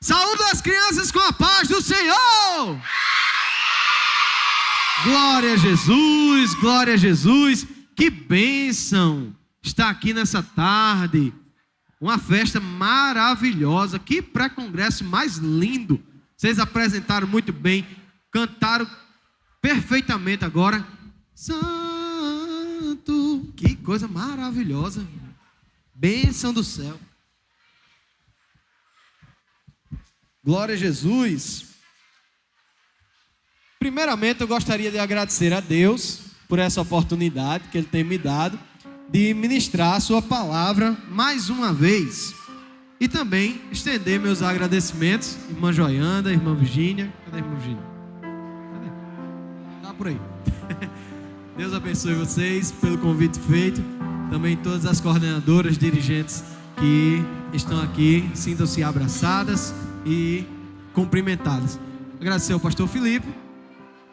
Saúde as crianças com a paz do Senhor. Glória a Jesus, glória a Jesus. Que bênção estar aqui nessa tarde. Uma festa maravilhosa. Que pré-congresso mais lindo. Vocês apresentaram muito bem, cantaram perfeitamente agora. Santo, que coisa maravilhosa. Bênção do céu. Glória a Jesus. Primeiramente, eu gostaria de agradecer a Deus por essa oportunidade que Ele tem me dado de ministrar a sua palavra mais uma vez. E também estender meus agradecimentos, irmã Joianda, irmã Virgínia. Cadê a irmã Virgínia? Cadê? Tá por aí. Deus abençoe vocês pelo convite feito. Também todas as coordenadoras, dirigentes que estão aqui, sintam-se abraçadas e cumprimentadas. Agradecer ao pastor Felipe,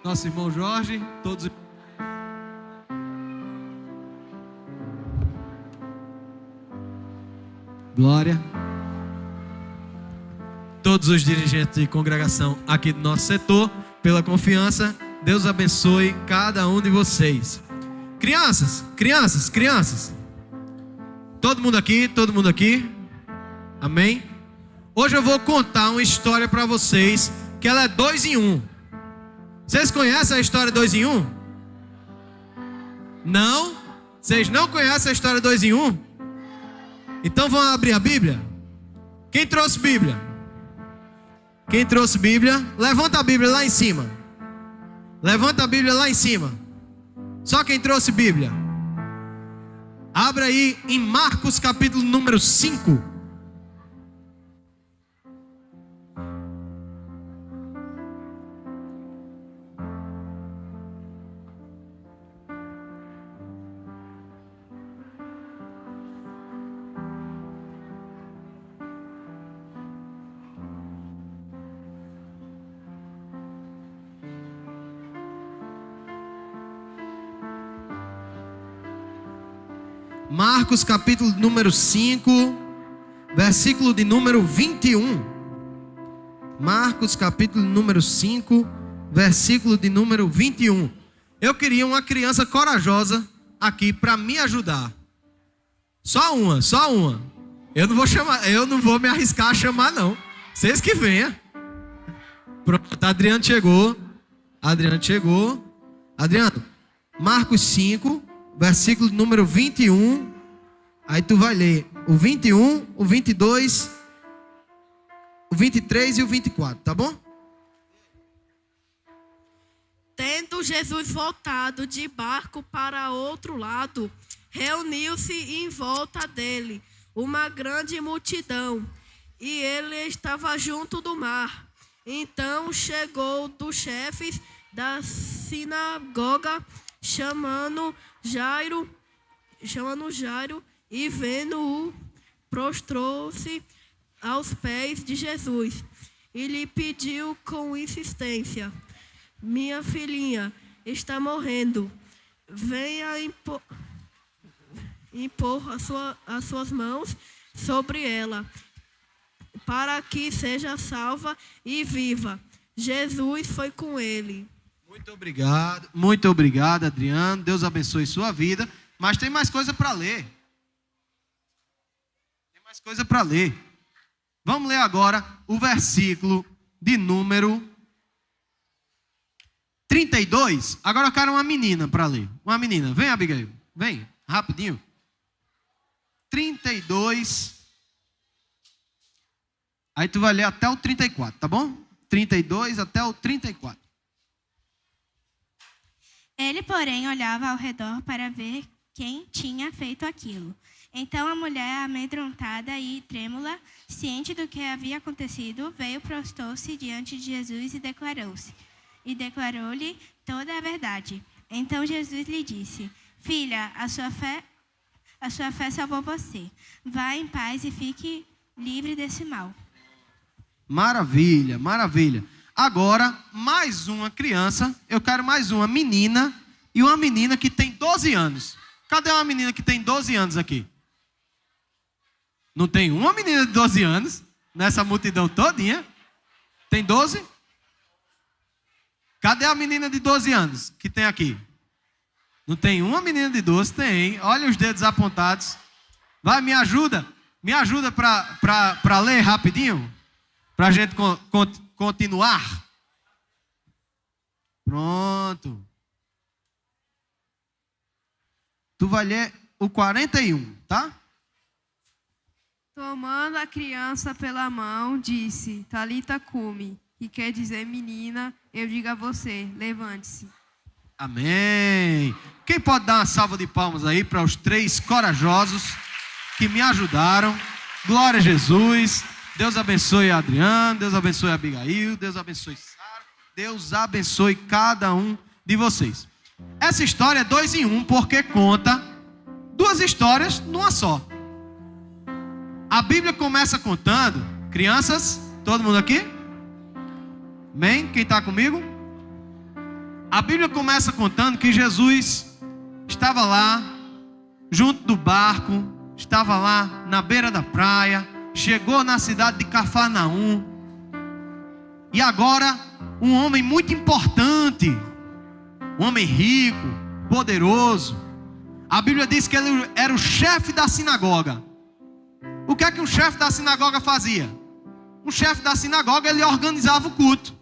nosso irmão Jorge, todos. Glória. Todos os dirigentes de congregação aqui do nosso setor, pela confiança. Deus abençoe cada um de vocês. Crianças, crianças, crianças. Todo mundo aqui, todo mundo aqui. Amém? Hoje eu vou contar uma história para vocês, que ela é 2 em 1. Vocês conhecem a história 2 em 1? Não? Vocês não conhecem a história 2 em 1? Então vamos abrir a Bíblia? Quem trouxe Bíblia? Quem trouxe Bíblia? Levanta a Bíblia lá em cima. Levanta a Bíblia lá em cima. Só quem trouxe Bíblia. Abra aí em Marcos capítulo número 5. Marcos capítulo número 5, versículo de número 21. Marcos capítulo número 5, versículo de número 21. Eu queria uma criança corajosa aqui para me ajudar. Só uma, só uma. Eu não vou me arriscar a chamar não. Vocês que venham. Pronto, Adriano chegou. Adriano, Marcos 5, versículo número 21. Aí tu vai ler o 21, o 22, o 23 e o 24, tá bom? Tendo Jesus voltado de barco para outro lado, reuniu-se em volta dele uma grande multidão, e ele estava junto do mar. Então chegou dos chefes da sinagoga, chamando Jairo, e vendo-o, prostrou-se aos pés de Jesus e lhe pediu com insistência: minha filhinha está morrendo, venha impor as suas mãos sobre ela, para que seja salva e viva. Jesus foi com ele. Muito obrigado, Adriano. Deus abençoe sua vida. Mas tem mais coisa para ler. Vamos ler agora o versículo de número 32. Agora eu quero uma menina para ler. Uma menina. Vem, Abigail. Vem, rapidinho. 32. Aí tu vai ler até o 34, tá bom? 32 até o 34. Ele, porém, olhava ao redor para ver quem tinha feito aquilo. Então a mulher, amedrontada e trêmula, ciente do que havia acontecido, veio, prostou-se diante de Jesus e declarou-lhe toda a verdade. Então Jesus lhe disse: filha, a sua fé salvou você. Vá em paz e fique livre desse mal. Maravilha, maravilha. Agora, mais uma criança. Eu quero mais uma menina e uma menina que tem 12 anos. Cadê uma menina que tem 12 anos aqui? Não tem uma menina de 12 anos? nessa multidão todinha. Tem 12? Cadê a menina de 12 anos que tem aqui? Não tem uma menina de 12? Tem. Olha os dedos apontados. Vai, me ajuda. Me ajuda para ler rapidinho. Para a gente continuar. Pronto. Tu vai ler o 41, tá? Tomando a criança pela mão, disse: Talita cumi, que quer dizer, menina, eu digo a você, levante-se. Amém. Quem pode dar uma salva de palmas aí para os 3 corajosos que me ajudaram? Glória a Jesus. Deus abençoe a Adriano, Deus abençoe a Abigail, Deus abençoe Sara, Deus abençoe cada um de vocês. Essa história é 2 em 1, porque conta 2 histórias numa só. A Bíblia começa contando, crianças, todo mundo aqui? Amém? Quem está comigo? A Bíblia começa contando que Jesus estava lá, junto do barco, estava lá na beira da praia, chegou na cidade de Cafarnaum, e agora um homem muito importante, um homem rico, poderoso, a Bíblia diz que ele era o chefe da sinagoga. O que é que um chefe da sinagoga fazia? Um chefe da sinagoga, ele organizava o culto.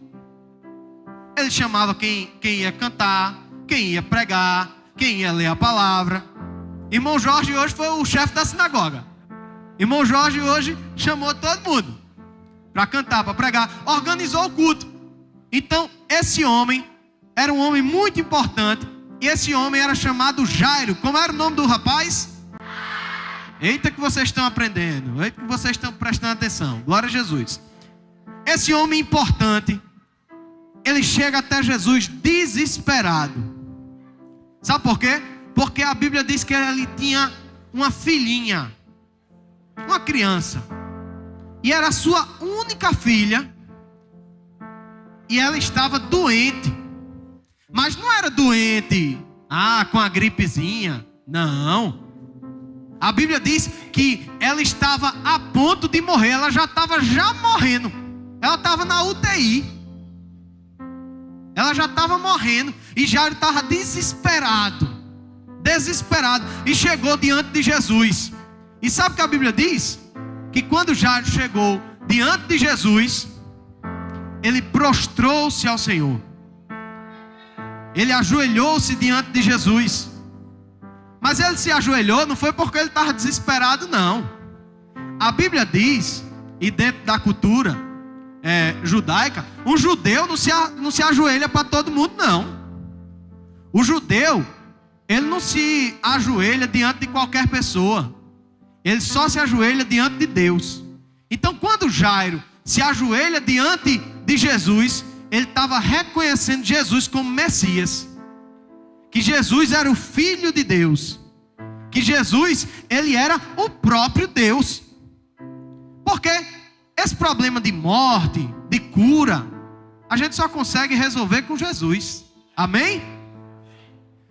Ele chamava quem ia cantar, quem ia pregar, quem ia ler a palavra. Irmão Jorge hoje foi o chefe da sinagoga. Irmão Jorge hoje chamou todo mundo para cantar, para pregar, organizou o culto. Então, esse homem era um homem muito importante. E esse homem era chamado Jairo. Como era o nome do rapaz? Eita que vocês estão aprendendo. Eita que vocês estão prestando atenção. Glória a Jesus. Esse homem importante, ele chega até Jesus desesperado. Sabe por quê? Porque a Bíblia diz que ele tinha uma filhinha, uma criança. E era a sua única filha. E ela estava doente. Mas não era doente, com a gripezinha. Não. A Bíblia diz que ela estava a ponto de morrer. Ela já estava morrendo. Ela estava na UTI. Ela já estava morrendo. E Jairo estava desesperado. E chegou diante de Jesus. E sabe o que a Bíblia diz? Que quando Jairo chegou diante de Jesus, ele prostrou-se ao Senhor. Ele ajoelhou-se diante de Jesus. Mas ele se ajoelhou não foi porque ele estava desesperado, não. A Bíblia diz, e dentro da cultura judaica, um judeu não se ajoelha para todo mundo, não. O judeu, ele não se ajoelha diante de qualquer pessoa. Ele só se ajoelha diante de Deus. Então quando Jairo se ajoelha diante de Jesus, ele estava reconhecendo Jesus como Messias. Que Jesus era o Filho de Deus. Que Jesus, ele era o próprio Deus. Porque esse problema de morte, de cura, a gente só consegue resolver com Jesus. Amém?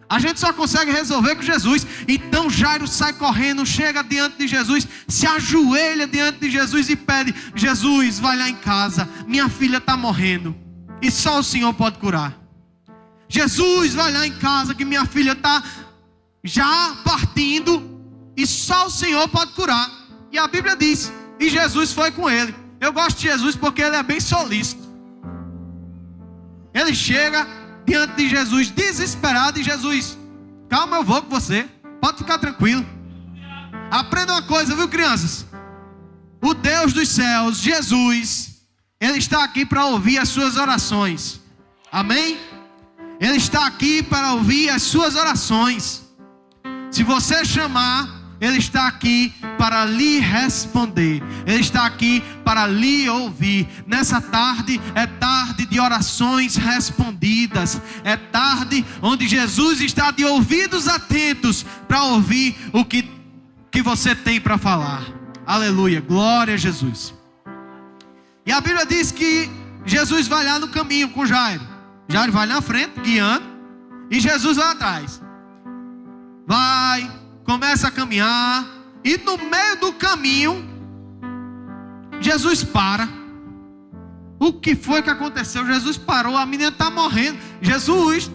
A gente só consegue resolver com Jesus. Então Jairo sai correndo, chega diante de Jesus, se ajoelha diante de Jesus e pede: Jesus, vai lá em casa, minha filha está morrendo e só o Senhor pode curar. Jesus, vai lá em casa que minha filha está já partindo e só o Senhor pode curar. E a Bíblia diz, e Jesus foi com ele. Eu gosto de Jesus porque ele é bem solícito. Ele chega diante de Jesus desesperado, e Jesus: calma, eu vou com você, pode ficar tranquilo. Aprenda uma coisa, viu, crianças? O Deus dos céus, Jesus, ele está aqui para ouvir as suas orações. Amém? Ele está aqui para ouvir as suas orações. Se você chamar, ele está aqui para lhe responder. Ele está aqui para lhe ouvir. Nessa tarde é tarde de orações respondidas. É tarde onde Jesus está de ouvidos atentos para ouvir o que você tem para falar. Aleluia, glória a Jesus. E a Bíblia diz que Jesus vai lá no caminho com Jairo. Jairo vai na frente, guiando, e Jesus vai atrás. Vai, começa a caminhar, e no meio do caminho, Jesus para. O que foi que aconteceu? Jesus parou, a menina está morrendo. Jesus,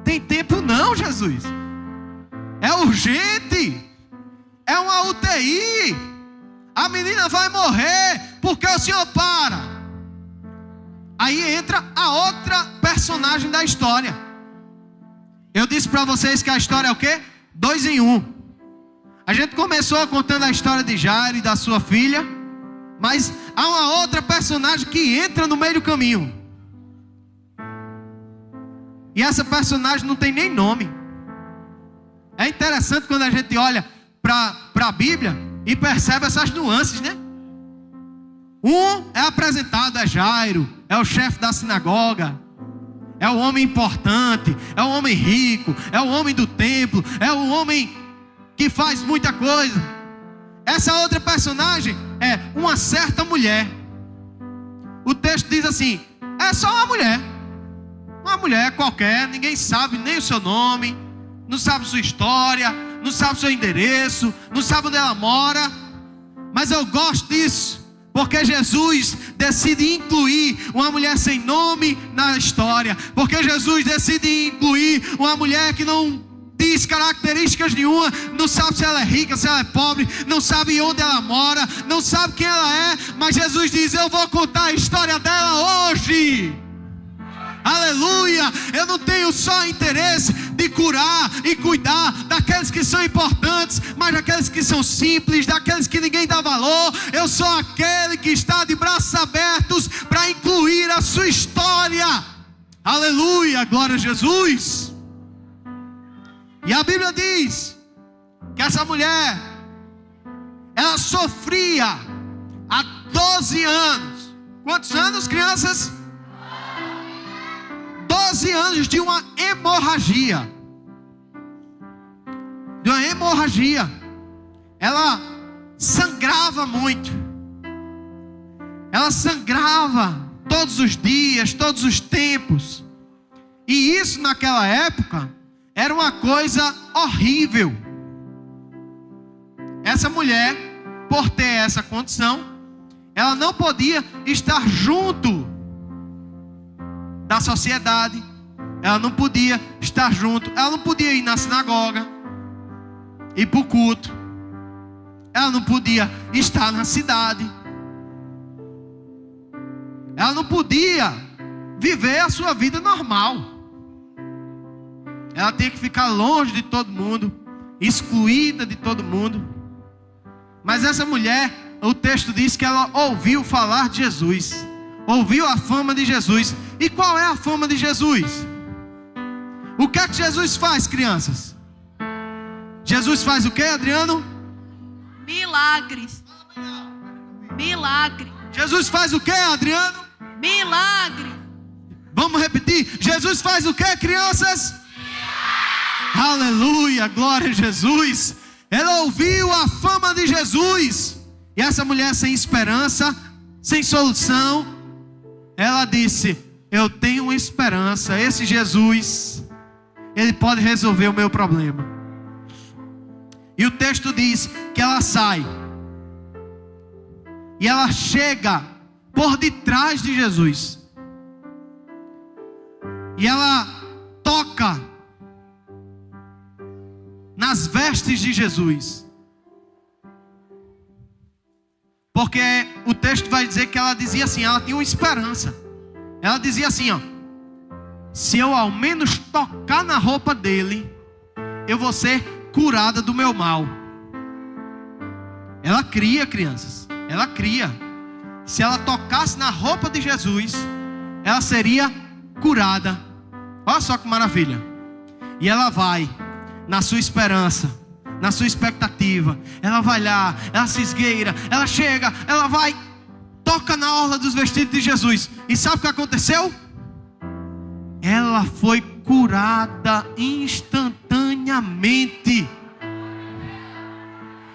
tem tempo não, Jesus. É urgente. É uma UTI. A menina vai morrer. Por que o Senhor para? Aí entra a outra personagem da história. Eu disse para vocês que a história é o quê? 2 em 1. A gente começou contando a história de Jairo e da sua filha, mas há uma outra personagem que entra no meio do caminho. E essa personagem não tem nem nome. É interessante quando a gente olha para a Bíblia e percebe essas nuances, né? Um é apresentado, é Jairo, é o chefe da sinagoga, é o homem importante, é o homem rico, é o homem do templo, é o homem que faz muita coisa. Essa outra personagem é uma certa mulher. O texto diz assim: é só uma mulher qualquer, ninguém sabe nem o seu nome, não sabe sua história, não sabe seu endereço, não sabe onde ela mora. Mas eu gosto disso, porque Jesus decide incluir uma mulher sem nome na história. Porque Jesus decide incluir uma mulher que não diz características nenhuma, não sabe se ela é rica, se ela é pobre, não sabe onde ela mora, não sabe quem ela é. Mas Jesus diz: eu vou contar a história dela hoje. Aleluia. Eu não tenho só interesse de curar e cuidar daqueles que são importantes, mas daqueles que são simples, daqueles que ninguém dá valor. Eu sou aquele que está de braços abertos para incluir a sua história. Aleluia, glória a Jesus. E a Bíblia diz que essa mulher, ela sofria há 12 anos. Quantos anos, crianças? 12 anos de uma hemorragia. De uma hemorragia. Ela sangrava muito. Ela sangrava todos os dias, todos os tempos. E isso naquela época era uma coisa horrível. Essa mulher, por ter essa condição, ela não podia estar junto da sociedade. Ela não podia estar junto. Ela não podia ir na sinagoga, ir para o culto. Ela não podia estar na cidade. Ela não podia viver a sua vida normal. Ela tinha que ficar longe de todo mundo, excluída de todo mundo. Mas essa mulher, o texto diz que ela ouviu falar de Jesus, ouviu a fama de Jesus. E qual é a fama de Jesus? O que é que Jesus faz, crianças? Jesus faz o que, Adriano? Milagres. Milagre. Jesus faz o que, Adriano? Milagre. Vamos repetir. Jesus faz o que, crianças? Aleluia, glória a Jesus. Ela ouviu a fama de Jesus. E essa mulher sem esperança, sem solução, ela disse: eu tenho uma esperança. Esse Jesus, ele pode resolver o meu problema. E o texto diz que ela sai e ela chega por detrás de Jesus. E ela toca nas vestes de Jesus. Porque o texto vai dizer que ela dizia assim, ela tinha uma esperança. Ela dizia assim, ó: se eu ao menos tocar na roupa dele, eu vou ser curada do meu mal. Ela cria, crianças. Ela cria. Se ela tocasse na roupa de Jesus, ela seria curada. Olha só que maravilha. E ela vai na sua esperança, na sua expectativa. Ela vai lá, ela se esgueira, ela chega, ela vai, toca na orla dos vestidos de Jesus. E sabe o que aconteceu? Ela foi curada instantaneamente.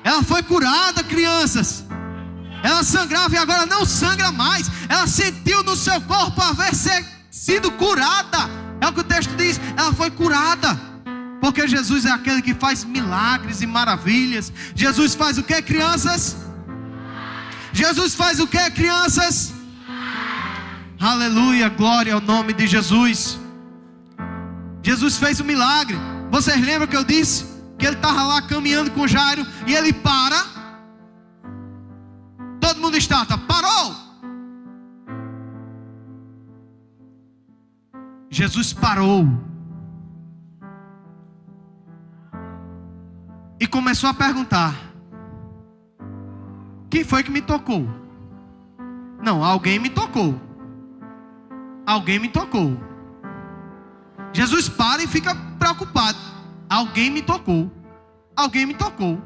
Ela foi curada, crianças. Ela sangrava e agora não sangra mais. Ela sentiu no seu corpo haver sido curada. É o que o texto diz. Ela foi curada. Porque Jesus é aquele que faz milagres e maravilhas. Jesus faz o que, crianças? Jesus faz o que, crianças? Aleluia, glória ao nome de Jesus. Jesus fez um milagre. Vocês lembram que eu disse que ele estava lá caminhando com Jairo e ele para? Todo mundo estátua, parou! Jesus parou e começou a perguntar: quem foi que me tocou? Não, alguém me tocou. Alguém me tocou. Jesus para e fica preocupado. Alguém me tocou. Alguém me tocou.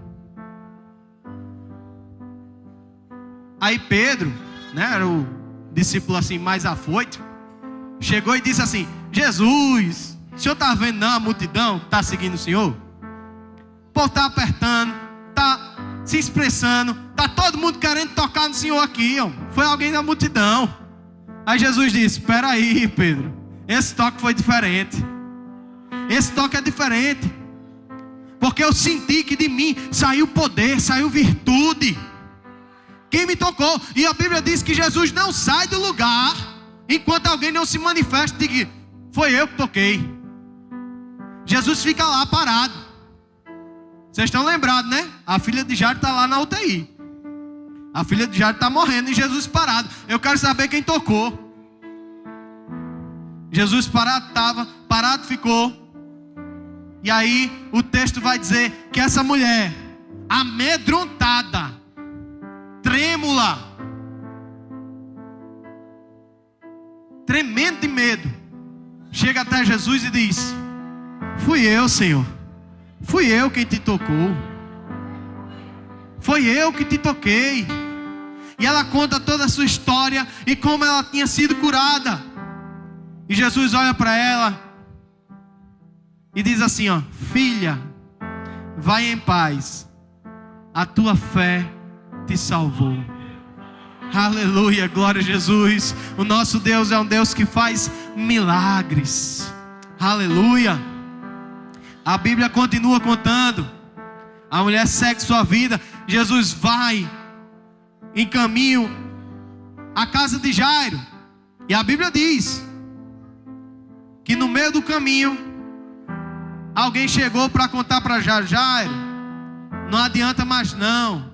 Aí Pedro, né, era o discípulo assim mais afoito, chegou e disse assim: Jesus, o senhor está vendo não a multidão que está seguindo o senhor? O povo está apertando, está se expressando, está todo mundo querendo tocar no senhor aqui, ó. Foi alguém da multidão. Aí Jesus disse: espera aí, Pedro, esse toque foi diferente. Esse toque é diferente, porque eu senti que de mim saiu poder, saiu virtude. Quem me tocou? E a Bíblia diz que Jesus não sai do lugar enquanto alguém não se manifesta e diga: foi eu que toquei. Jesus fica lá parado. Vocês estão lembrados, né? A filha de Jairo está lá na UTI. A filha de Jairo está morrendo e Jesus parado. Eu quero saber quem tocou. Jesus parado ficou. E aí o texto vai dizer que essa mulher, amedrontada, trêmula, tremendo de medo, chega até Jesus e diz: fui eu, Senhor. Fui eu quem te tocou. Foi eu que te toquei. E ela conta toda a sua história e como ela tinha sido curada. E Jesus olha para ela e diz assim, ó: filha, vai em paz, a tua fé te salvou. Aleluia, glória a Jesus. O nosso Deus é um Deus que faz milagres. Aleluia. A Bíblia continua contando. A mulher segue sua vida. Jesus vai em caminho à casa de Jairo. E a Bíblia diz que no meio do caminho alguém chegou para contar para Jairo: Jairo, não adianta mais não.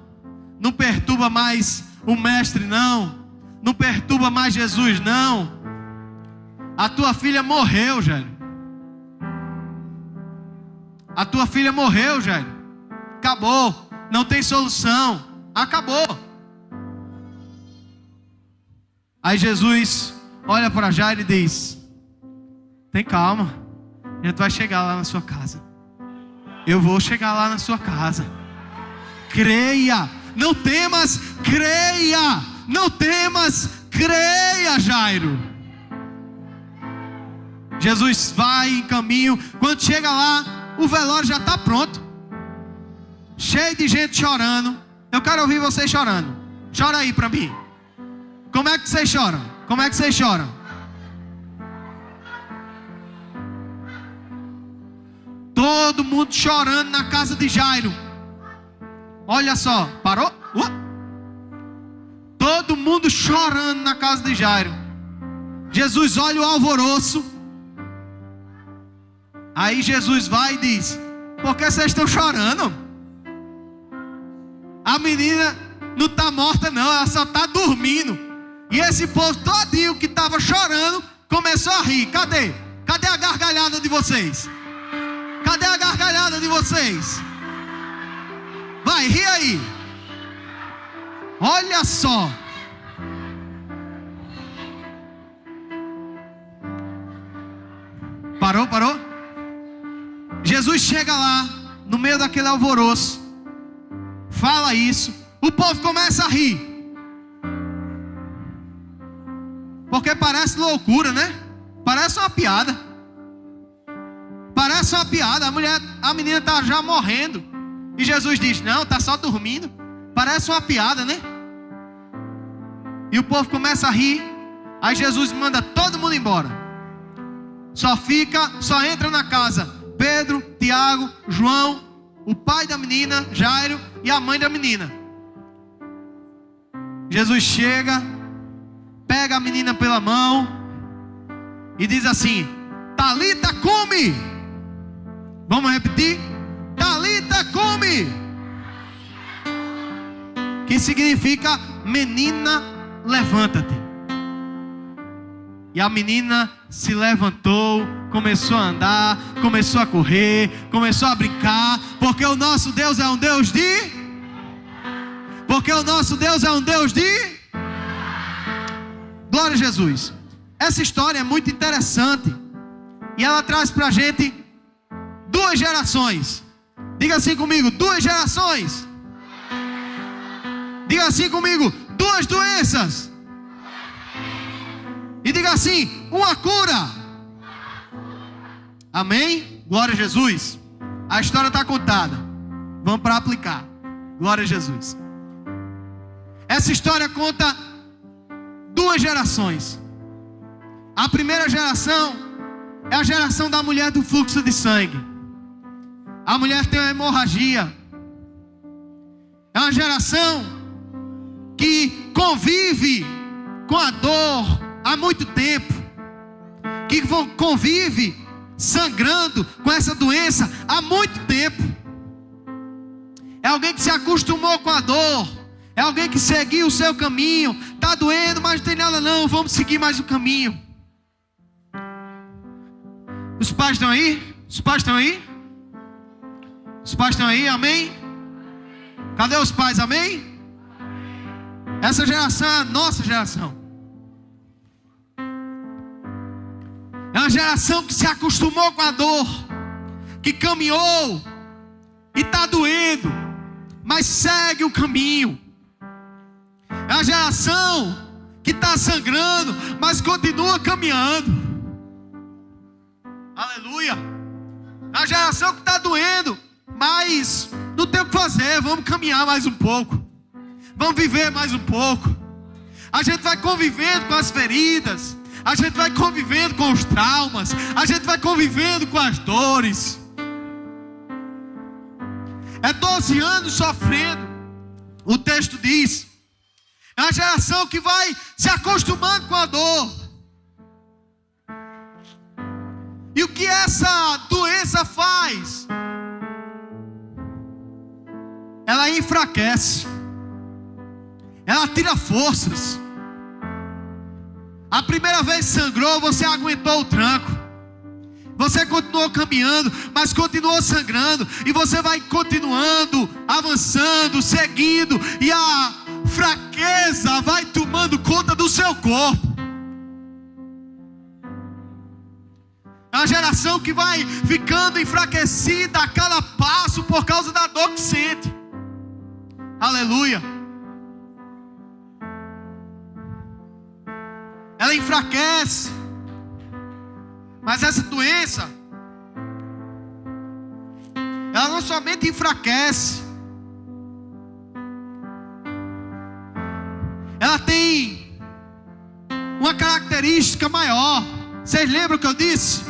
Não perturba mais o mestre não. Não perturba mais Jesus não. A tua filha morreu, Jairo. A tua filha morreu, Jairo. Acabou. Não tem solução. Acabou. Aí Jesus olha para Jairo e diz: tem calma, a gente vai chegar lá na sua casa. Eu vou chegar lá na sua casa. Creia. Não temas, creia. Não temas, creia, Jairo. Jesus vai em caminho. Quando chega lá, o velório já está pronto, cheio de gente chorando. Eu quero ouvir vocês chorando. Chora aí para mim. Como é que vocês choram? Como é que vocês choram? Todo mundo chorando na casa de Jairo. Olha só, parou? Todo mundo chorando na casa de Jairo. Jesus olha o alvoroço. Aí Jesus vai e diz: por que vocês estão chorando? A menina não está morta não, ela só está dormindo. E esse povo todinho que estava chorando começou a rir. Cadê? Cadê a gargalhada de vocês? Cadê a gargalhada de vocês? Vai, ri aí. Olha só. Parou? Jesus chega lá, no meio daquele alvoroço, fala isso, o povo começa a rir, porque parece loucura, né? Parece uma piada. Parece uma piada. A menina está já morrendo, e Jesus diz: não, está só dormindo. Parece uma piada, né? E o povo começa a rir. Aí Jesus manda todo mundo embora. Só entra na casa Pedro, Tiago, João, o pai da menina, Jairo, e a mãe da menina. Jesus chega, pega a menina pela mão e diz assim: Talita cumi. Vamos repetir? Talita cumi. Que significa: menina, levanta-te. E a menina se levantou, começou a andar, começou a correr, começou a brincar, porque o nosso Deus é um Deus de... Porque o nosso Deus é um Deus de... Glória a Jesus. Essa história é muito interessante e ela traz pra gente duas gerações. Diga assim comigo: duas gerações. Diga assim comigo: duas doenças. E diga assim: uma cura. Amém? Glória a Jesus. A história está contada. Vamos para aplicar. Glória a Jesus. Essa história conta duas gerações. A primeira geração é a geração da mulher do fluxo de sangue. A mulher tem uma hemorragia. É uma geração que convive com a dor há muito tempo, que convive sangrando com essa doença há muito tempo. É alguém que se acostumou com a dor. É alguém que seguiu o seu caminho. Está doendo, mas não tem nada não, vamos seguir mais o caminho. Os pais estão aí? Os pais estão aí? Os pais estão aí, amém? Cadê os pais, amém? Essa geração é a nossa geração. É uma geração que se acostumou com a dor, que caminhou e está doendo, mas segue o caminho. É uma geração que está sangrando, mas continua caminhando. Aleluia. É uma geração que está doendo, mas não tem o que fazer. Vamos caminhar mais um pouco. Vamos viver mais um pouco. A gente vai convivendo com as feridas. A gente vai convivendo com os traumas. A gente vai convivendo com as dores. É 12 anos sofrendo. O texto diz. É uma geração que vai se acostumando com a dor. E o que essa doença faz? Ela enfraquece. Ela tira forças. A primeira vez sangrou, você aguentou o tranco. Você continuou caminhando, mas continuou sangrando. E você vai continuando, avançando, seguindo. E a fraqueza vai tomando conta do seu corpo. É uma geração que vai ficando enfraquecida a cada passo por causa da dor que sente. Aleluia. Ela enfraquece. Mas essa doença, ela não somente enfraquece, ela tem uma característica maior. Vocês lembram que eu disse?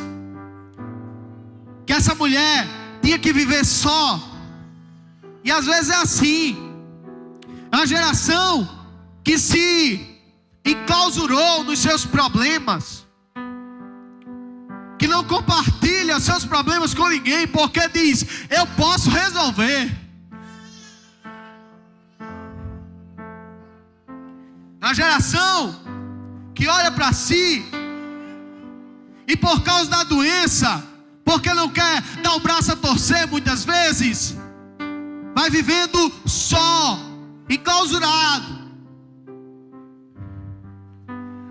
Que essa mulher tinha que viver só. E às vezes é assim. É uma geração que se enclausurou nos seus problemas, que não compartilha seus problemas com ninguém, porque diz: eu posso resolver. A geração que olha para si e por causa da doença, porque não quer dar o braço a torcer muitas vezes, vai vivendo só, enclausurado.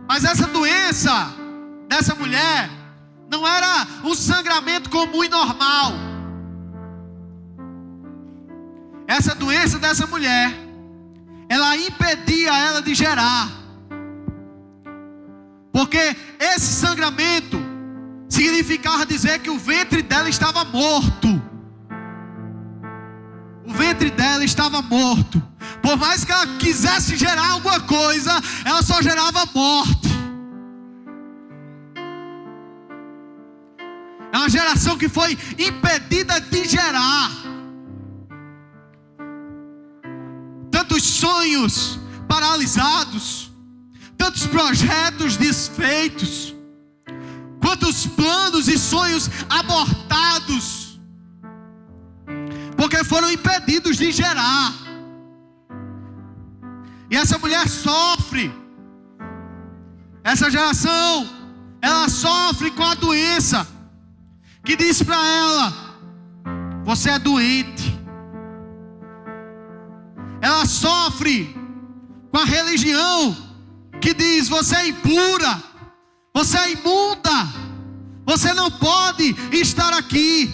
Mas essa doença dessa mulher não era um sangramento comum e normal. Essa doença dessa mulher, ela impedia ela de gerar. Porque esse sangramento significava dizer que o ventre dela estava morto. O ventre dela estava morto. Por mais que ela quisesse gerar alguma coisa, ela só gerava morte. É uma geração que foi impedida de gerar. Tantos sonhos paralisados, tantos projetos desfeitos, quantos planos e sonhos abortados, porque foram impedidos de gerar. E essa mulher sofre, essa geração, ela sofre com a doença que diz para ela: você é doente. Ela sofre com a religião que diz: você é impura, você é imunda, você não pode estar aqui.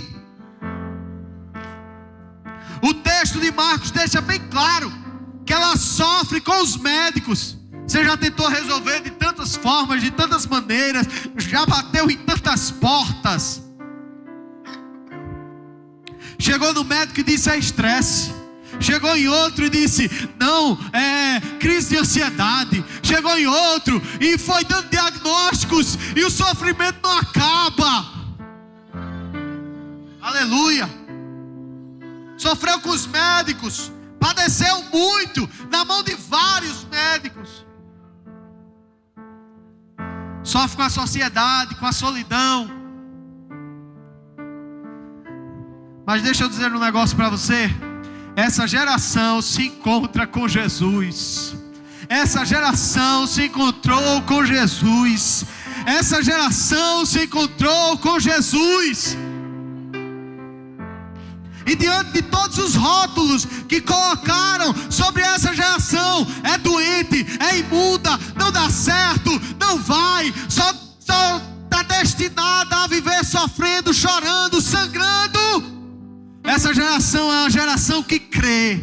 O texto de Marcos deixa bem claro que ela sofre com os médicos. Você já tentou resolver de tantas formas, de tantas maneiras, já bateu em tantas portas. Chegou no médico e disse: é estresse. Chegou em outro e disse: não, é crise de ansiedade. Chegou em outro e foi dando diagnósticos, e o sofrimento não acaba. Aleluia. Sofreu com os médicos, padeceu muito na mão de vários médicos. Sofre com a sociedade, com a solidão. Mas deixa eu dizer um negócio para você. Essa geração se encontra com Jesus. Essa geração se encontrou com Jesus. Essa geração se encontrou com Jesus. E diante de todos os rótulos que colocaram sobre essa geração: é doente, é imunda, não dá certo, não vai, só está destinada a viver sofrendo, chorando, sangrando. Essa geração é uma geração que crê.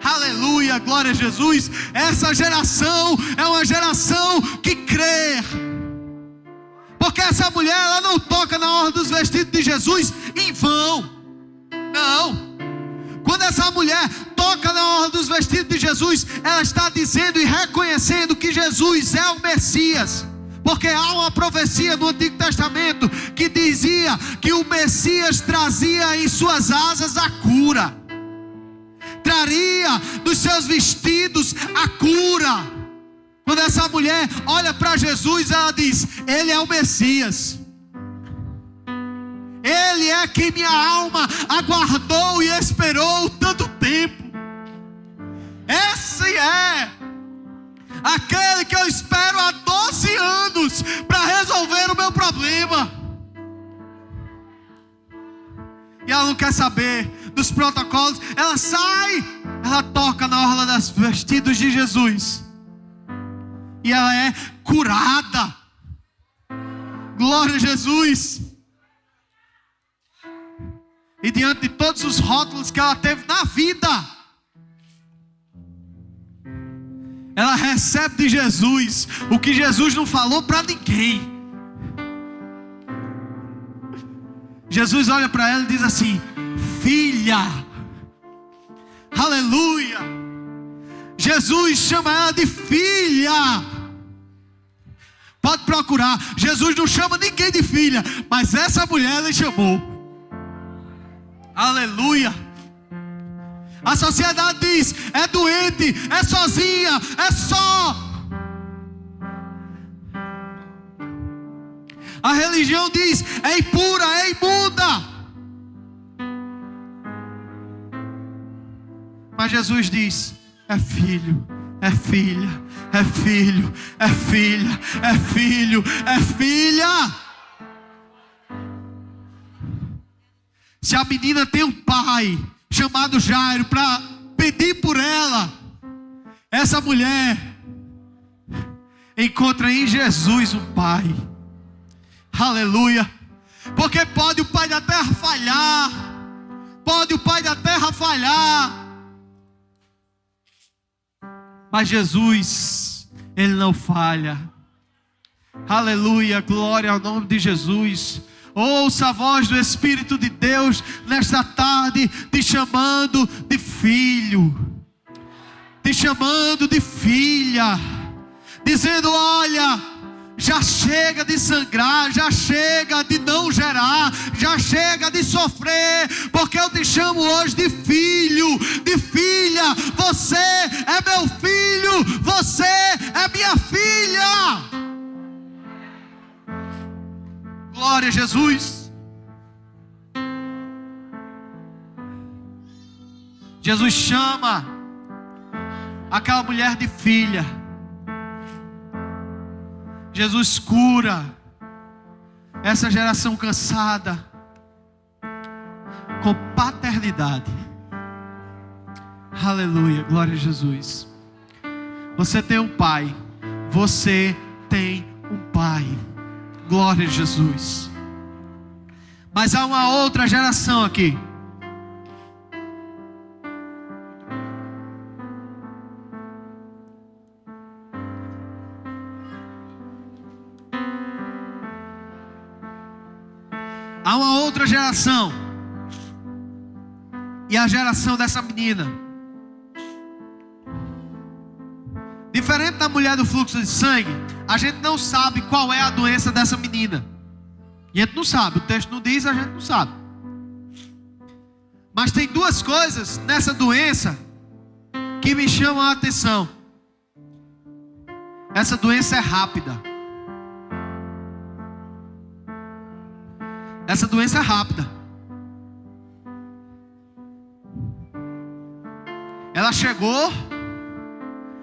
Aleluia, glória a Jesus. Essa geração é uma geração que crê. Porque essa mulher, ela não toca na orla dos vestidos de Jesus em vão. Não. Quando essa mulher toca na orla dos vestidos de Jesus, ela está dizendo e reconhecendo que Jesus é o Messias. Porque há uma profecia no Antigo Testamento que dizia que o Messias trazia em suas asas a cura, traria nos seus vestidos a cura. Quando essa mulher olha para Jesus, ela diz: ele é o Messias. Ele é quem minha alma aguardou e esperou tanto tempo. Esse é aquele que eu espero há 12 anos para resolver o meu problema. E ela não quer saber dos protocolos. Ela sai, ela toca na orla dos vestidos de Jesus, e ela é curada. Glória a Jesus. E diante de todos os rótulos que ela teve na vida, ela recebe de Jesus o que Jesus não falou para ninguém. Jesus olha para ela e diz assim: filha. Aleluia. Jesus chama ela de filha. Pode procurar. Jesus não chama ninguém de filha, mas essa mulher ele chamou. Aleluia. A sociedade diz: é doente, é sozinha, é só. A religião diz: é impura, é imunda. Mas Jesus diz: é filho, é filha, é filho, é filha, é filho, é filha. Se a menina tem um pai chamado Jairo para pedir por ela, essa mulher encontra em Jesus um pai. Aleluia. Porque pode o pai da terra falhar, pode o pai da terra falhar, mas Jesus, ele não falha. Aleluia, glória ao nome de Jesus. Ouça a voz do Espírito de Deus nesta tarde, te chamando de filho, te chamando de filha, dizendo: olha, já chega de sangrar, já chega de não gerar, já chega de sofrer, porque eu te chamo hoje de filho, de filha. Você é meu filho, você é minha filha. Glória a Jesus. Jesus chama aquela mulher de filha. Jesus cura essa geração cansada com paternidade. Aleluia, glória a Jesus. Você tem um pai. Você tem um pai. Glória a Jesus. Mas há uma outra geração aqui. Há uma outra geração. E a geração dessa menina. Diferente da mulher do fluxo de sangue, a gente não sabe qual é a doença dessa menina. E a gente não sabe, o texto não diz, a gente não sabe. Mas tem duas coisas nessa doença que me chamam a atenção. Essa doença é rápida. Essa doença é rápida. Ela chegou,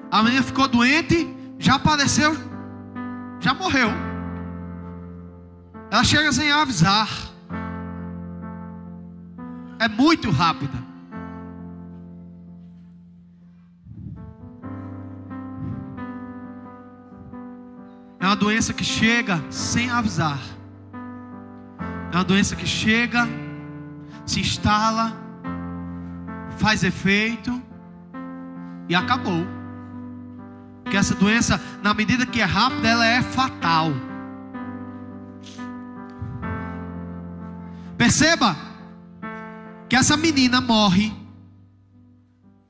a menina ficou doente, já padeceu, já morreu. Ela chega sem avisar. É muito rápida. É uma doença que chega sem avisar. É uma doença que chega, se instala, faz efeito e acabou. Porque essa doença, na medida que é rápida, ela é fatal. Perceba que essa menina morre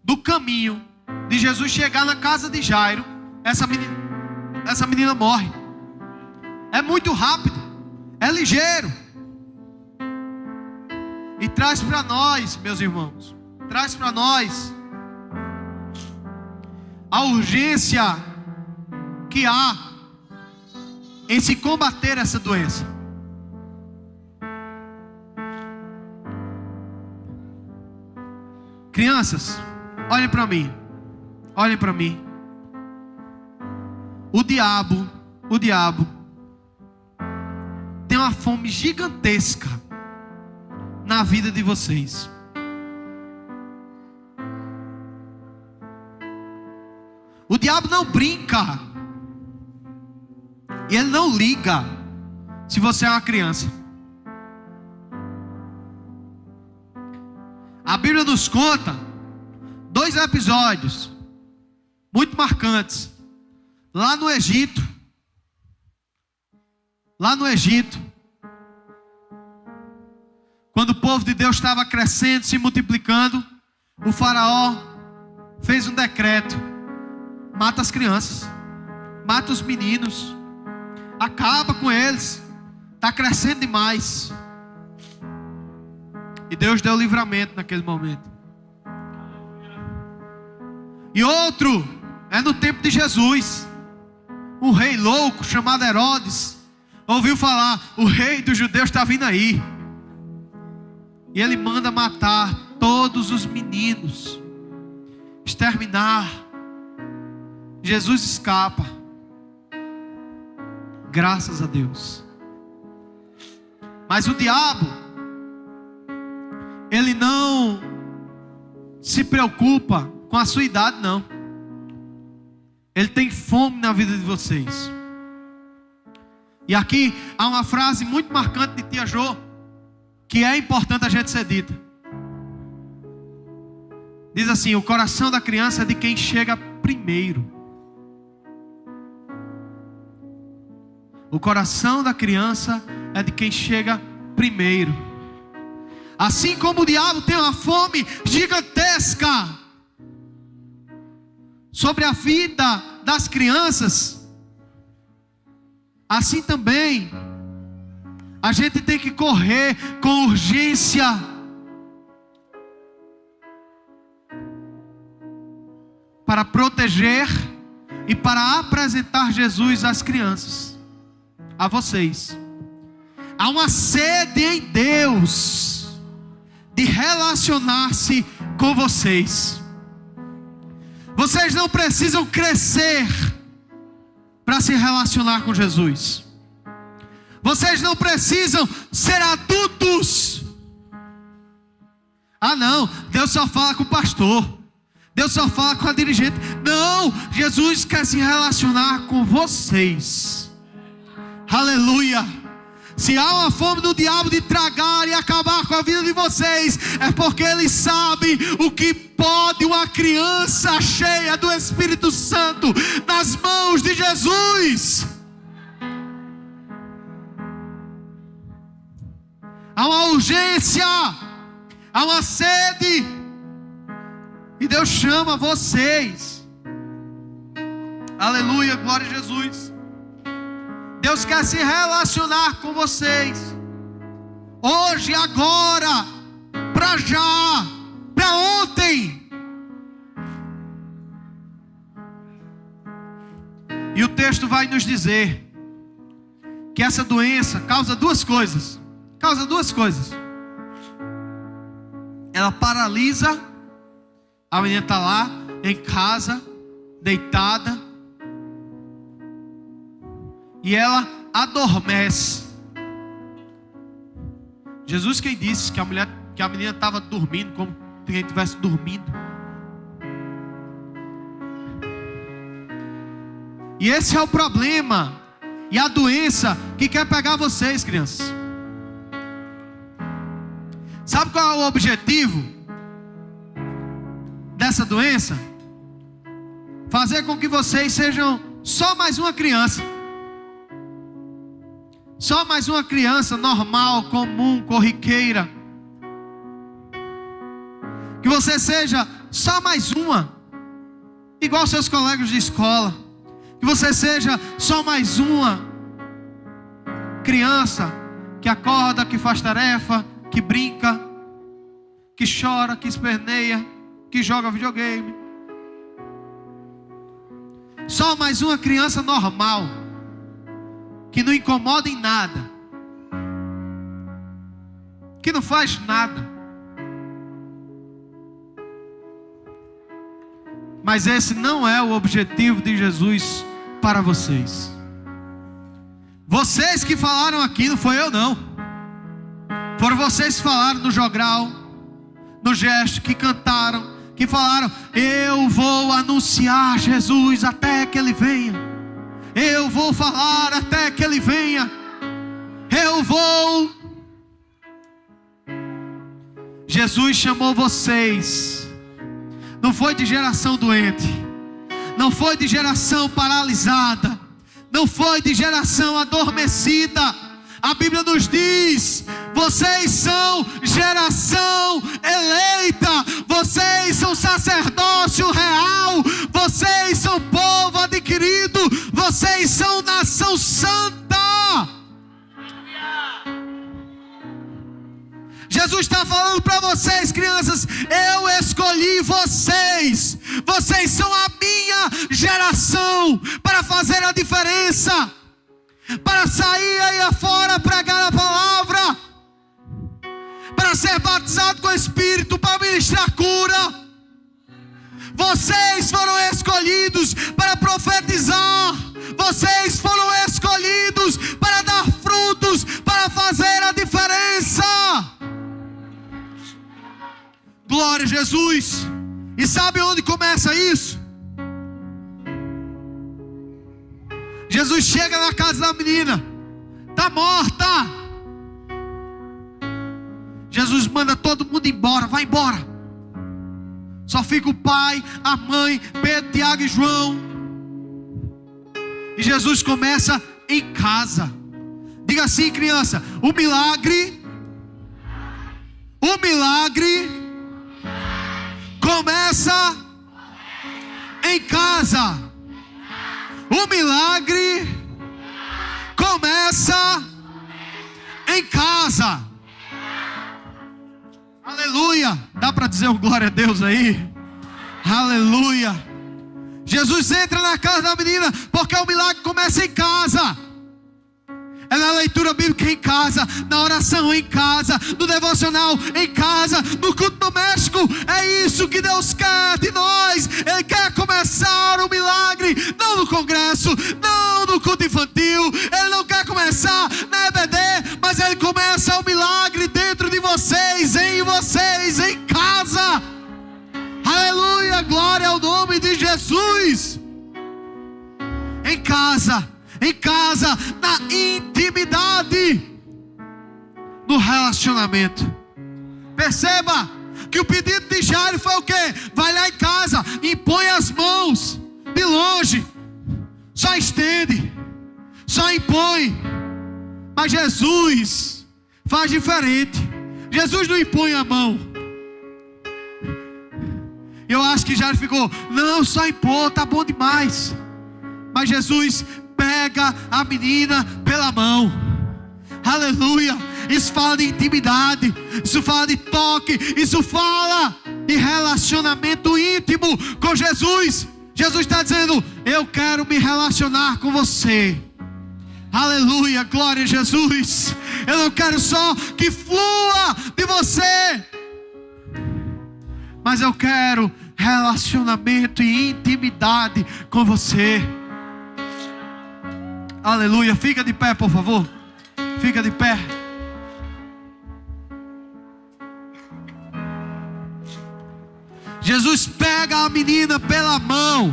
no caminho de Jesus chegar na casa de Jairo. Essa menina morre. É muito rápido, é ligeiro. E traz para nós, meus irmãos, traz para nós a urgência que há em se combater essa doença. Crianças, olhem para mim. Olhem para mim. O diabo tem uma fome gigantesca na vida de vocês. O diabo não brinca. E ele não liga se você é uma criança. A Bíblia nos conta 2 episódios muito marcantes. Lá no Egito, quando o povo de Deus estava crescendo, se multiplicando, o faraó fez um decreto: mata as crianças, mata os meninos, acaba com eles, está crescendo demais. E Deus deu livramento naquele momento. E outro é no tempo de Jesus. Um rei louco chamado Herodes ouviu falar: o rei dos judeus está vindo aí. E ele manda matar todos os meninos, exterminar. Jesus escapa, graças a Deus. Mas o diabo, ele não se preocupa com a sua idade, não. Ele tem fome na vida de vocês. E aqui há uma frase muito marcante de tia Jô, que é importante a gente ser dita. Diz assim: o coração da criança é de quem chega primeiro. O coração da criança é de quem chega primeiro. Assim como o diabo tem uma fome gigantesca sobre a vida das crianças, assim também a gente tem que correr com urgência para proteger e para apresentar Jesus às crianças, a vocês. Há uma sede em Deus de relacionar-se com vocês. Vocês não precisam crescer para se relacionar com Jesus. Vocês não precisam ser adultos. Ah não, Deus só fala com o pastor, Deus só fala com a dirigente. Não, Jesus quer se relacionar com vocês. Aleluia. Se há uma fome do diabo de tragar e acabar com a vida de vocês, é porque ele sabe o que pode uma criança cheia do Espírito Santo nas mãos de Jesus. Há uma urgência, há uma sede, e Deus chama vocês. Aleluia, glória a Jesus. Deus quer se relacionar com vocês, hoje, agora, para já, para ontem. E o texto vai nos dizer que essa doença causa duas coisas. Ela paralisa, a menina está lá em casa, deitada, e ela adormece. Jesus quem disse que a menina estava dormindo, como se quem estivesse dormindo. E esse é o problema e a doença que quer pegar vocês, crianças. Sabe qual é o objetivo dessa doença? Fazer com que vocês sejam só mais uma criança. Só mais uma criança normal, comum, corriqueira. Que você seja só mais uma, igual seus colegas de escola. Que você seja só mais uma criança que acorda, que faz tarefa, que brinca, que chora, que esperneia, que joga videogame. Só mais uma criança normal, que não incomoda em nada, que não faz nada. Mas esse não é o objetivo de Jesus para vocês. Vocês que falaram aqui, não foi eu não. Foram vocês que falaram no jogral, no gesto, que cantaram, que falaram: eu vou anunciar Jesus até que Ele venha. Eu vou falar até que Ele venha. Eu vou. Jesus chamou vocês. Não foi de geração doente, não foi de geração paralisada, não foi de geração adormecida. A Bíblia nos diz: vocês são geração eleita, vocês são sacerdócio real, vocês são povo adquirido, vocês são nação santa. Jesus está falando para vocês, crianças: eu escolhi vocês, vocês são a minha geração, para fazer a diferença, para sair aí afora, pregar a palavra, para ser batizado com o Espírito, para ministrar cura. Vocês foram escolhidos para profetizar, vocês foram escolhidos para dar frutos, para fazer a diferença. Glória a Jesus. E sabe onde começa isso? Jesus chega na casa da menina, está morta. Jesus manda todo mundo embora, vai embora. Só fica o pai, a mãe, Pedro, Tiago e João. E Jesus começa em casa. Diga assim, criança: o milagre começa em casa. O milagre Aleluia. Dá para dizer um glória a Deus aí? Aleluia. Jesus entra na casa da menina, porque o milagre começa em casa. É na leitura bíblica em casa, na oração em casa, no devocional em casa, no culto doméstico. É isso que Deus quer de nós. Ele quer começar o milagre, não no congresso, não no culto infantil. Ele não quer começar na EBD, mas Ele começa o milagre dentro de vocês, em casa. Aleluia, glória ao nome de Jesus. Em casa, na intimidade, no relacionamento. Perceba que o pedido de Jairo foi o quê? Vai lá em casa, impõe as mãos de longe, só estende, só impõe. Mas Jesus faz diferente. Jesus não impõe a mão. Eu acho que Jairo ficou, não, só impor, tá bom demais. Mas Jesus pega a menina pela mão. Aleluia. Isso fala de intimidade, isso fala de toque, isso fala de relacionamento íntimo com Jesus. Jesus está dizendo, eu quero me relacionar com você. Aleluia, glória a Jesus. Eu não quero só que flua de você, mas eu quero relacionamento e intimidade com você. Aleluia, fica de pé, por favor. Fica de pé. Jesus pega a menina pela mão.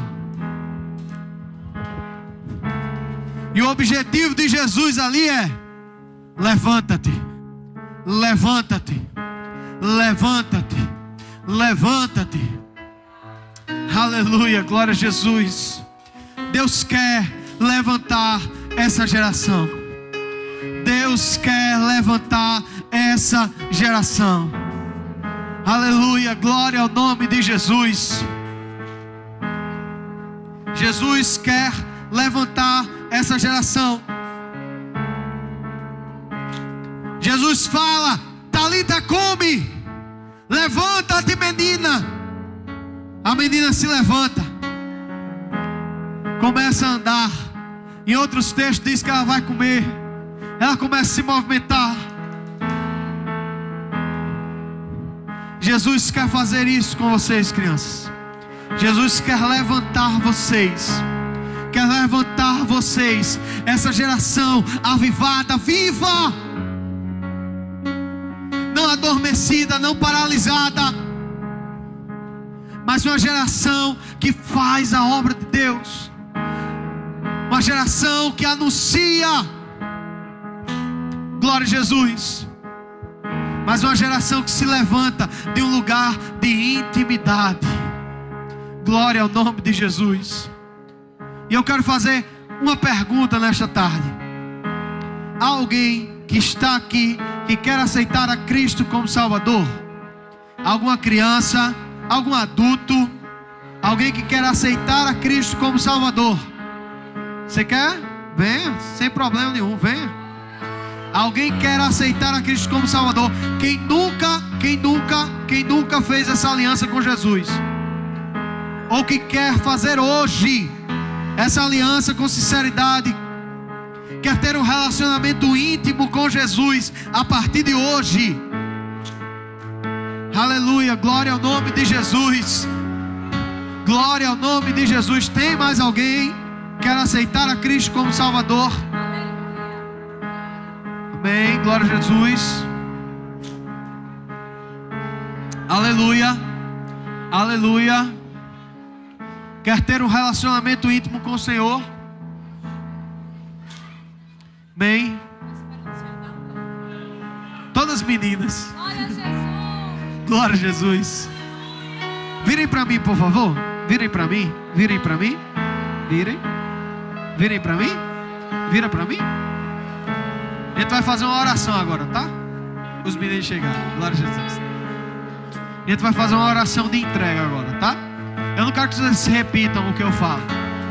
E o objetivo de Jesus ali é: levanta-te, levanta-te, levanta-te, levanta-te. Aleluia, glória a Jesus. Deus quer levantar essa geração. Deus quer levantar essa geração. Aleluia, glória ao nome de Jesus. Jesus quer levantar essa geração. Jesus fala, Talita cumi, levanta-te, menina. A menina se levanta, começa a andar. Em outros textos diz que ela vai comer. Ela começa a se movimentar. Jesus quer fazer isso com vocês, crianças. Jesus quer levantar vocês. Quer levantar vocês. Essa geração avivada, viva. Não adormecida, não paralisada, mas uma geração que faz a obra de Deus. Uma geração que anuncia. Glória a Jesus. Mas uma geração que se levanta de um lugar de intimidade. Glória ao nome de Jesus. E eu quero fazer uma pergunta nesta tarde. Há alguém que está aqui que quer aceitar a Cristo como Salvador? Alguma criança, algum adulto, alguém que quer aceitar a Cristo como Salvador? Você quer? Venha, sem problema nenhum, venha. Alguém quer aceitar a Cristo como Salvador? Quem nunca fez essa aliança com Jesus? Ou que quer fazer hoje essa aliança com sinceridade? Quer ter um relacionamento íntimo com Jesus a partir de hoje? Aleluia, glória ao nome de Jesus. Glória ao nome de Jesus. Tem mais alguém que quer aceitar a Cristo como Salvador? Amém, glória a Jesus. Aleluia, aleluia. Quer ter um relacionamento íntimo com o Senhor? Amém. Todas meninas. Glória a Jesus. Virem para mim, por favor. Virem para mim. Virem para mim. Virem. Virem para mim. Vira para mim. A gente vai fazer uma oração agora, tá? Os meninos chegaram. Glória a Jesus. A gente vai fazer uma oração de entrega agora, tá? Eu não quero que vocês repitam o que eu falo.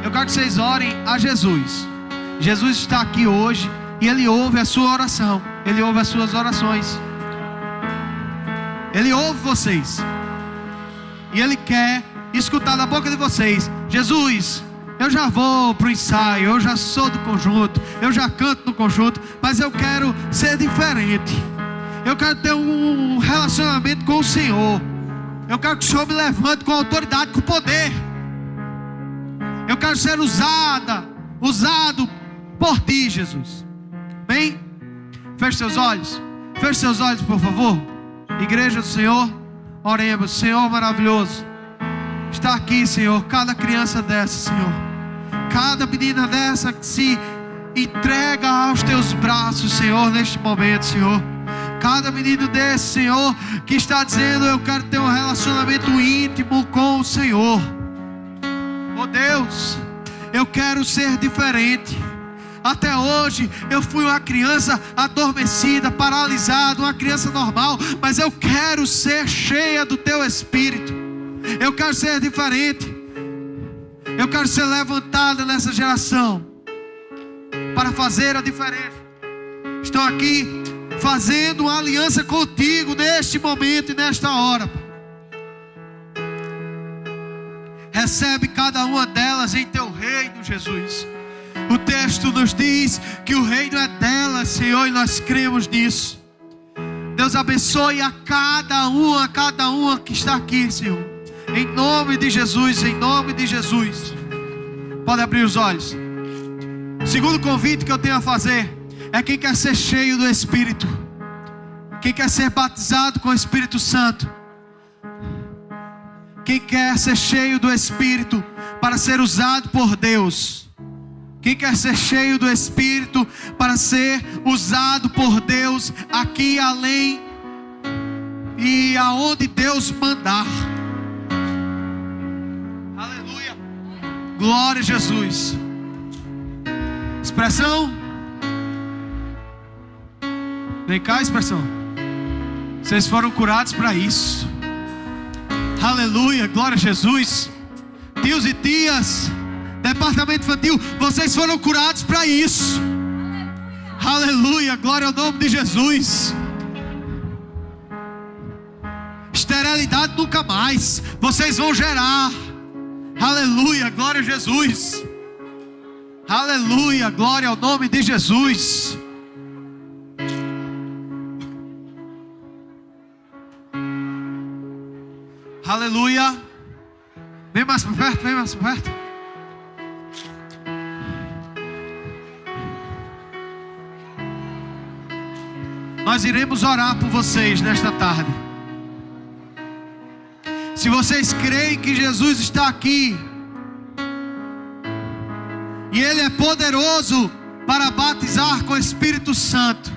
Eu quero que vocês orem a Jesus. Jesus está aqui hoje e Ele ouve a sua oração. Ele ouve as suas orações. Ele ouve vocês. E Ele quer escutar da boca de vocês: Jesus, eu já vou para o ensaio, eu já sou do conjunto, eu já canto no conjunto, mas eu quero ser diferente. Eu quero ter um relacionamento com o Senhor. Eu quero que o Senhor me levante com autoridade, com poder. Eu quero ser usado por Ti, Jesus. Bem? Feche seus olhos. Feche seus olhos, por favor. Igreja do Senhor, oremos. Senhor maravilhoso, está aqui, Senhor, cada criança dessa, Senhor, cada menina dessa que se entrega aos Teus braços, Senhor, neste momento, Senhor. Cada menino desse, Senhor, que está dizendo: eu quero ter um relacionamento íntimo com o Senhor. Oh Deus, eu quero ser diferente. Até hoje eu fui uma criança adormecida, paralisada, uma criança normal, mas eu quero ser cheia do Teu Espírito. Eu quero ser diferente. Eu quero ser levantada nessa geração para fazer a diferença. Estou aqui fazendo uma aliança contigo neste momento e nesta hora. Recebe cada uma delas em Teu reino, Jesus. O texto nos diz que o reino é delas, Senhor, e nós cremos nisso. Deus abençoe a cada uma que está aqui, Senhor. Em nome de Jesus, em nome de Jesus. Pode abrir os olhos. O segundo convite que eu tenho a fazer é quem quer ser cheio do Espírito, quem quer ser batizado com o Espírito Santo, quem quer ser cheio do Espírito para ser usado por Deus, quem quer ser cheio do Espírito para ser usado por Deus aqui, além e aonde Deus mandar. Aleluia. Glória a Jesus. Expressão. Vem cá, expressão. Vocês foram curados para isso. Aleluia, glória a Jesus. Tios e tias, departamento infantil, vocês foram curados para isso. Aleluia, glória ao nome de Jesus. Esterilidade nunca mais. Vocês vão gerar. Aleluia, glória a Jesus. Aleluia, glória ao nome de Jesus. Aleluia. Vem mais para perto, vem mais para perto. Nós iremos orar por vocês nesta tarde. Se vocês creem que Jesus está aqui e Ele é poderoso para batizar com o Espírito Santo,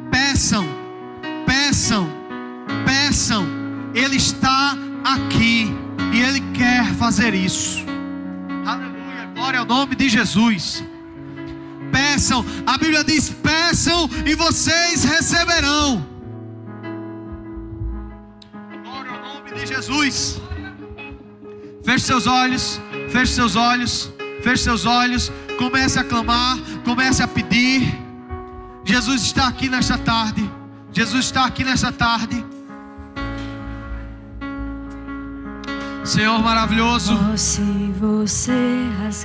peçam, peçam, peçam. Ele está aqui e Ele quer fazer isso. Aleluia, glória ao nome de Jesus. Peçam, a Bíblia diz: peçam e vocês receberão. Glória ao nome de Jesus. Feche seus olhos, feche seus olhos, feche seus olhos. Comece a clamar, comece a pedir. Jesus está aqui nesta tarde. Jesus está aqui nesta tarde. Senhor maravilhoso,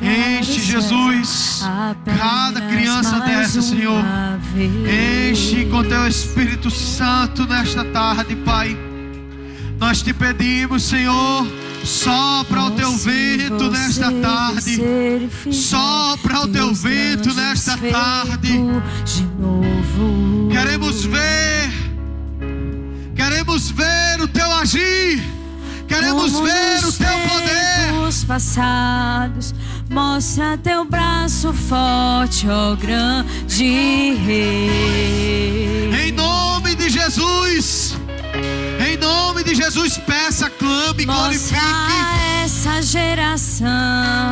enche, Jesus, cada criança dessa, Senhor. Enche com Teu Espírito Santo nesta tarde, Pai. Nós te pedimos, Senhor, sopra o Teu vento nesta tarde. Sopra o Teu vento nesta tarde. Queremos ver o Teu agir. Queremos ver o Teu poder. Passados, mostra Teu braço forte, ó grande Rei. Em nome de Jesus. Em nome de Jesus, peça, clame, glorifique. Essa geração.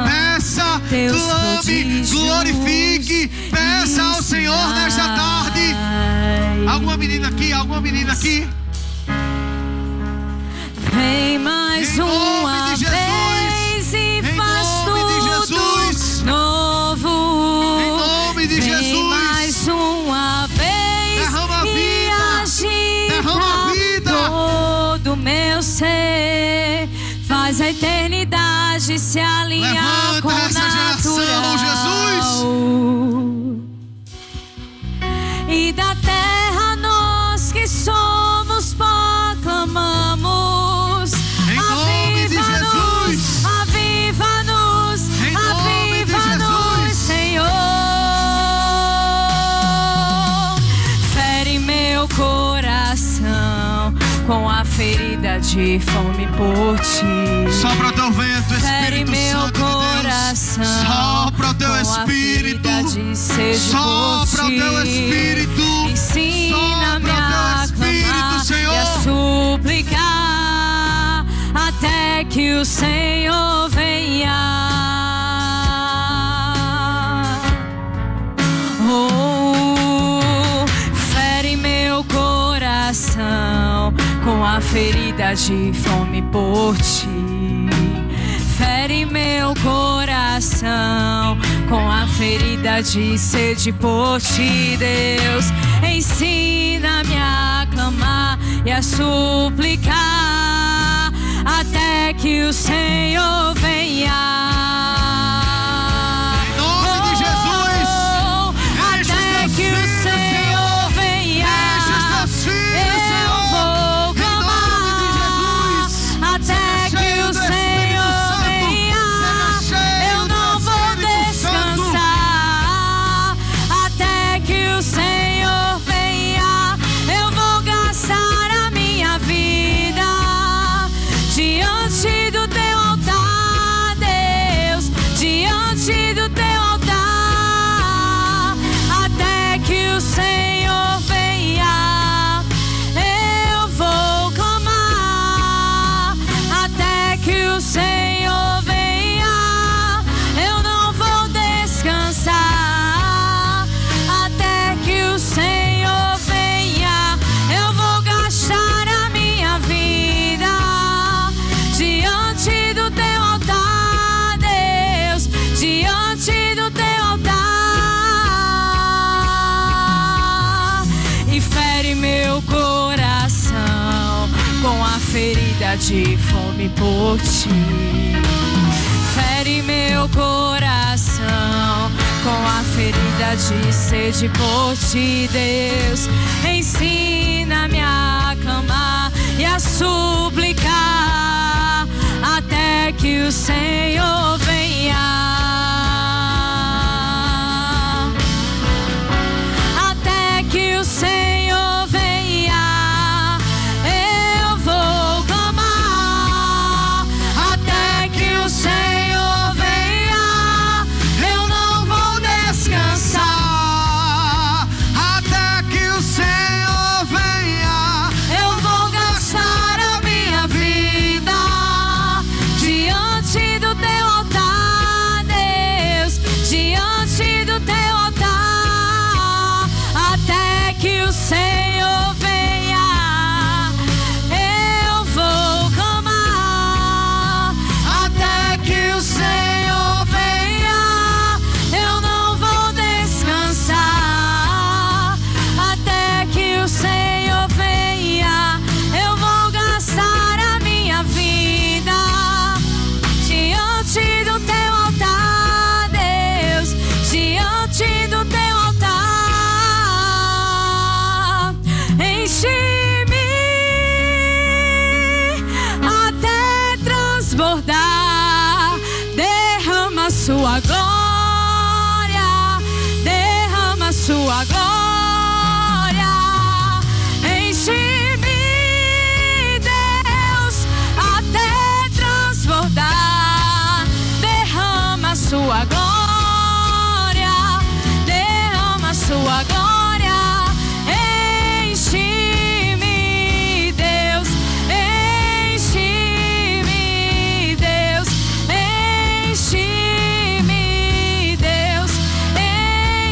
Peça, clame, glorifique. Peça ao Senhor nesta tarde. Alguma menina aqui? Alguma menina aqui? Vem mais uma vez e faz tudo novo. Em nome de Jesus. Vem mais uma vez derrama e vida. age Faz a eternidade se alinhar Levanta com o essa geração, natural. E da terra nós que somos proclamamos. Em nome de Jesus. Aviva-nos, Em nome de aviva-nos, Jesus. Senhor. Fere meu coração com a ferida de fome por ti. Sopra o teu vento, Fere Espírito meu Santo de coração Deus. Sopra o teu com a Espírito. ferida de sede Sopra por o teu ti. Espírito. Ensina-me Sopra o teu a Espírito, clamar Senhor. e a suplicar até que o Senhor venha. Fere meu coração com a ferida de fome por ti. Fere meu coração com a ferida de sede por ti, Deus. Ensina-me a clamar e a suplicar até que o Senhor venha. Em nome de Jesus. Enche Até os teus que o filhos, Senhor venha. Enche os teus filhos, Eu Senhor. vou Em nome de Jesus. clamar até Seja que cheio o do Senhor Espírito venha. Santo. Seja cheio Eu do não vou Espírito Santo. descansar até que o Senhor venha. Eu vou gastar a minha vida diante do teu altar, Deus, diante do teu altar, até que o Senhor venha. Eu vou clamar até que o Senhor venha. Eu não vou descansar até que o Senhor venha. Eu vou gastar a minha vida diante do teu altar, Deus, diante do teu altar. E fere meu coração com a ferida de fome por ti. Fere meu coração com a ferida de sede por ti, Deus. Ensina-me a clamar e a suplicar até que o Senhor venha. Até que o Senhor venha. Eu vou clamar até que o Senhor venha. Eu não vou descansar Até que o Senhor venha. eu vou gastar a minha vida diante do teu altar, Deus, diante do teu altar, até que o Senhor venha. Eu vou clamar até que o Senhor venha. Eu não vou descansar até que o Senhor venha. Eu vou gastar a minha vida diante do teu altar, Deus, diante do teu altar. Enche-me até transbordar. Derrama sua glória, derrama sua glória. Enche-me, Deus, até transbordar. Derrama sua glória, derrama sua glória. Enche-me, Deus, enche-me, Deus, enche-me, Deus,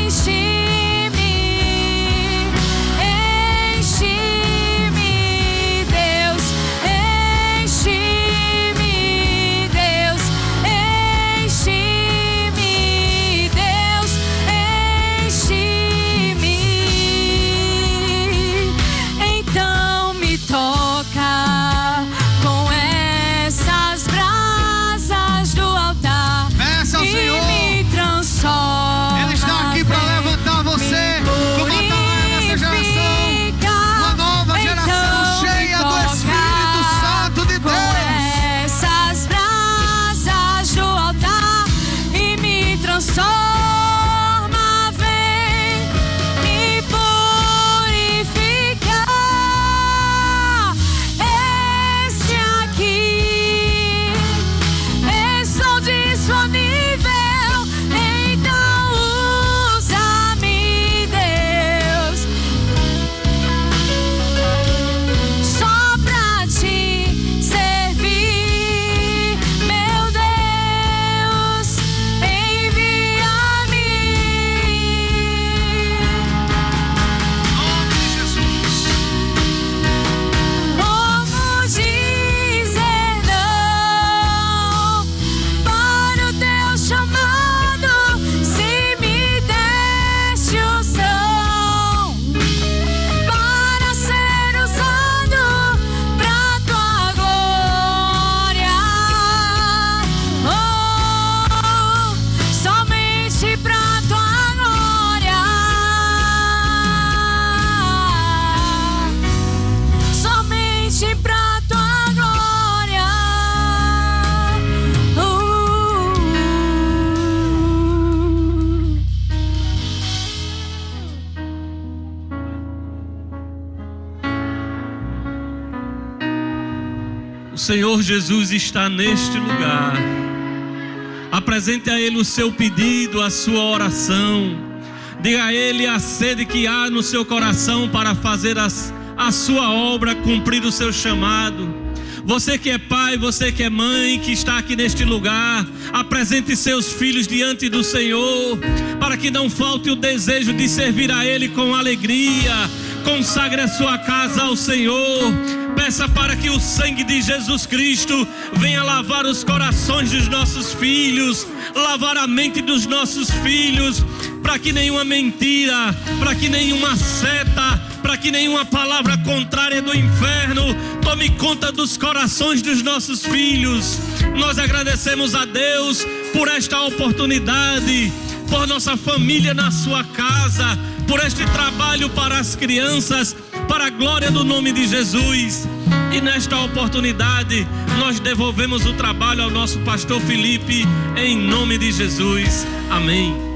enche-me, O Senhor Jesus está neste lugar. Apresente a Ele o seu pedido, a sua oração. Diga a Ele a sede que há no seu coração para fazer a sua obra, cumprir o seu chamado. Você que é pai, você que é mãe, que está aqui neste lugar, apresente seus filhos diante do Senhor, para que não falte o desejo de servir a Ele com alegria. Consagre a sua casa ao Senhor. Peça para que o sangue de Jesus Cristo venha lavar os corações dos nossos filhos, lavar a mente dos nossos filhos, para que nenhuma mentira, para que nenhuma seta, para que nenhuma palavra contrária do inferno tome conta dos corações dos nossos filhos. Nós agradecemos a Deus por esta oportunidade, por nossa família na sua casa, por este trabalho para as crianças, para a glória do nome de Jesus. E nesta oportunidade nós devolvemos o trabalho ao nosso pastor Felipe, em nome de Jesus. Amém.